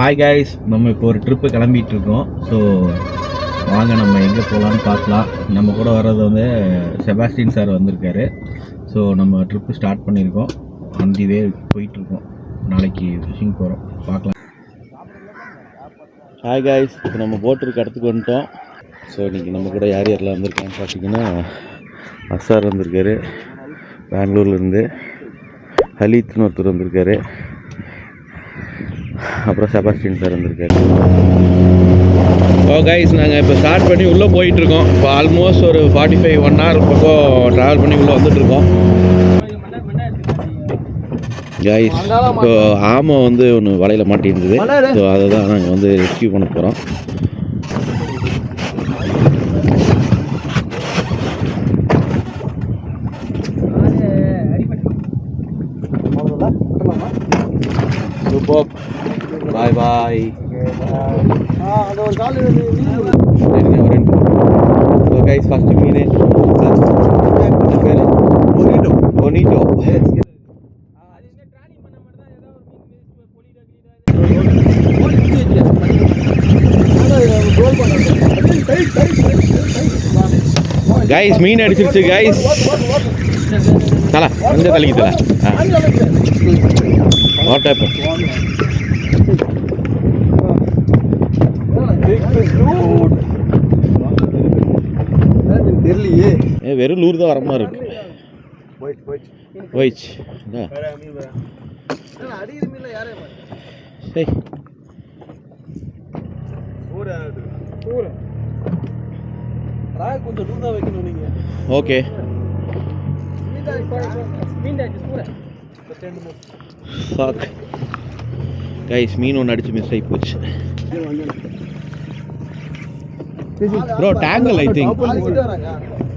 Hi guys, நம்ம இப்போ ஒரு ட்ரிப்பு கிளம்பிட்டு இருக்கோம். ஸோ வாங்க நம்ம எங்கே போகலான்னு பார்க்கலாம். நம்ம கூட வர்றது வந்து செபாஸ்டின் சார் வந்திருக்காரு. ஸோ நம்ம ட்ரிப்பு ஸ்டார்ட் பண்ணியிருக்கோம். அந்த வே போயிட்டுருக்கோம். நாளைக்கு ஃபிஷிங் போகிறோம், பார்க்கலாம். ஹாய் கைஸ், இப்போ நம்ம போட் இருக்க இடத்துக்கு வந்துட்டோம். ஸோ இன்றைக்கி நம்ம கூட யார் யாரெல்லாம் வந்திருக்கான்னு பார்த்தீங்கன்னா, அசார் வந்திருக்காரு பெங்களூர்லேருந்து, ஹலீத்னு ஒருத்தர் வந்திருக்காரு, அப்புறம் செபாஸ்டின் சார் வந்திருக்காரு. கைஸ், நாங்கள் இப்போ ஸ்டார்ட் பண்ணி உள்ளே போயிட்டுருக்கோம். இப்போ ஆல்மோஸ்ட் ஒரு 45-1 hour பக்கம் ட்ராவல் பண்ணி உள்ளே வந்துட்டுருக்கோம். கைஸ், இப்போ ஆமை வந்து ஒன்று வலையில் மாட்டியிருந்தது. ஸோ அதை தான் நாங்கள் வந்து ரெஸ்கியூ பண்ண போகிறோம். சூப்பர், பாய் பாய். ஸோ கைஸ், ஃபஸ்ட்டு மீன் பொனிட்டோ. கைஸ், மீன் அடிச்சிருச்சு கைஸ். தலை இந்த தலைக்கு தலை வாட் தெரியலையே. வெறும் லூர் தான் வர மாதிரி இருக்கு. ஓகே, கைஸ், மீன் ஒன்று அடிச்சு மிஸ் ஆகி போச்சு. Bro, tangle, I think.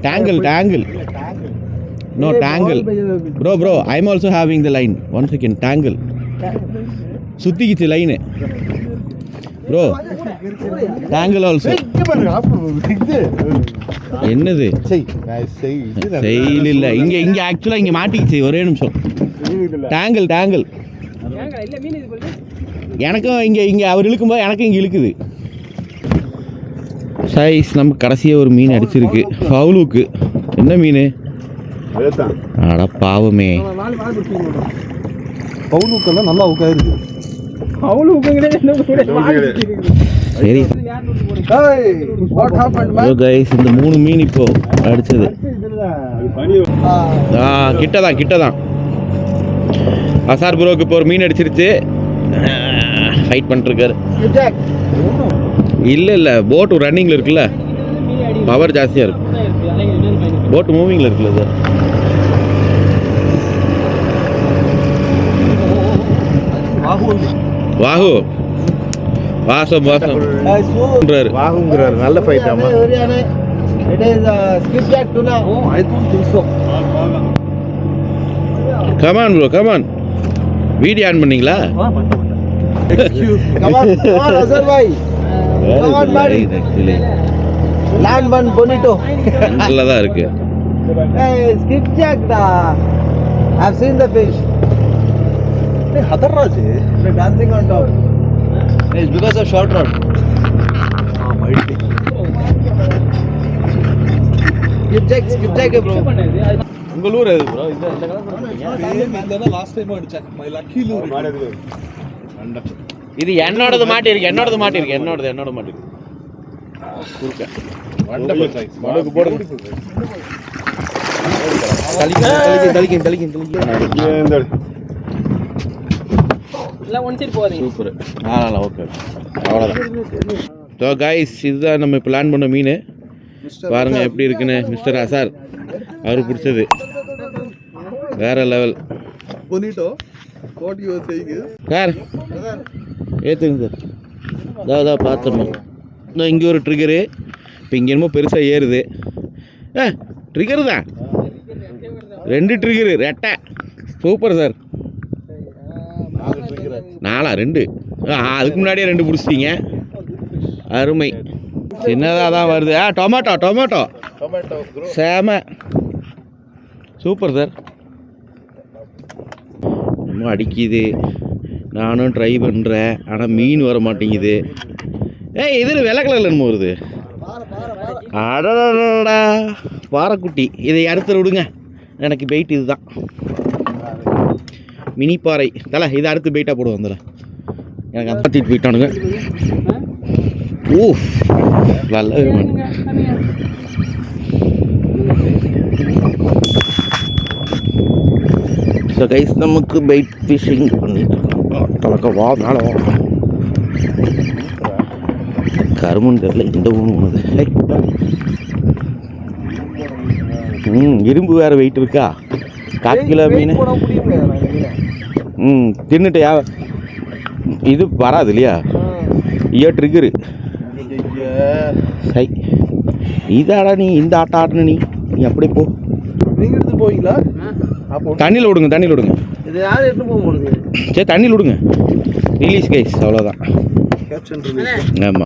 Tangle. No, tangle. Bro, I'm also having the line. 1 second, tangle. சுத்திக்கிச்சு லைனு. Bro, tangle also. என்னது? செயல் இல்லை. இங்கே ஆக்சுவலாக இங்கே மாட்டிக்கிச்சு. ஒரே நிமிஷம். tangle. எனக்கும் இங்கே அவர் இழுக்கும்போது எனக்கும் இங்கே இழுக்குது. சைஸ் நம்ம கடைசியாக ஒரு மீன் அடிச்சிருக்கு, ஃபவுலுக்கு. என்ன மீன்? அட பாவமே, ஃபவுலுக்கெல்லாம் நல்லா உட்காருக்கு. சரி கைஸ், இந்த 3 மீன் இப்போ அடிச்சது. கிட்டதான் அசார் ப்ரோக்கு இப்போ ஒரு மீன் அடிச்சிருச்சு. ஃபைட் பண்ணிருக்காரு. இல்லை போட்டு ரன்னிங்கில் இருக்குல்ல, பவர் ஜாஸ்தியாக இருக்கும். போட்டு மூவிங்கில் இருக்குல்ல சார். வாசம் வாகுங்கிறாரு. நல்ல ஃபைட். ஆமா, come on bro, come on. Video on பண்ணீங்களா? நல்லதா இருக்கு. I've seen the fish. Hadarraj dancing on top. It's because of short rod. Skip check bro. உங்க லூர் எது bro? இந்த கலர் போடுறீங்க. இந்த லாஸ்ட் டைம் அடிச்சேன். My lucky lure. இது என்னோடது மாட்டிருக்கு. என்னோடது குறுக்க வண்டபுல் சைஸ் மடக்கு போடுங்க. தலிக்கின் எல்லாம் ஒன் சைடு போறீங்க. சூப்பர். ஓகே, அவ்வளவுதான். ஸோ கைஸ், இதுதான் நம்ம பிளான் பண்ண மீன். பாருங்க எப்படி இருக்குன்னு. மிஸ்டர் அசார் அவருக்கு பிடிச்சது வேற லெவல். சார் ஏற்றுங்க சார். பார்த்துடணும். இங்கே ஒரு ட்ரிகரு. இப்போ இங்கே என்னமோ பெருசாக ஏறுது. ட்ரிகரு தான், 2 ட்ரிகரு ரெட்டை. Super sir. 2 அதுக்கு முன்னாடியே 2 பிடிச்சிட்டீங்க. அருமை. சின்னதாக தான் வருது. Tomato same super sir. இன்னும் அடிக்குது. நானும் ட்ரை பண்ணுறேன், ஆனால் மீன் வர மாட்டேங்குது. ஏய், இதில் வெள்ளை கலரில் என்னமோ வருது. அடடா, பாறைக்குட்டி. இதை அடுத்த விடுங்க, எனக்கு பெயிட் இதுதான், மினி பாறை. தலை இதை அடுத்து பெயிட்டாக போடுவோம். வந்துட எனக்கு அப்பாத்திட்டு போயிட்டானுங்க. ஓ, நல்ல ஸோ கைஸ், நமக்கு பெயிட் ஃபிஷிங் பண்ணிட்டு கலக்க வா மேலே வா. கருமன் தெரியல இந்த ஊன்னு போனது. இரும்பு வேறு வெயிட் இருக்கா, 4 கிலோ மீன். தின்னுட்டியா? இது வராது இல்லையா? ட்ரிகரு. சை, இதாடா நீ இந்த ஆட்டம் ஆட்டின நீ அப்படியே போ. நீங்கள் எடுத்து போவீங்களா? தண்ணியில் விடுங்க, தண்ணியில் விடுங்க. இது யாரும் எடுத்து போக முடியுது. சரி, தண்ணியில் விடுங்க. ரிலீஸ் கைஸ், அவ்வளோதான். ஆமாம்.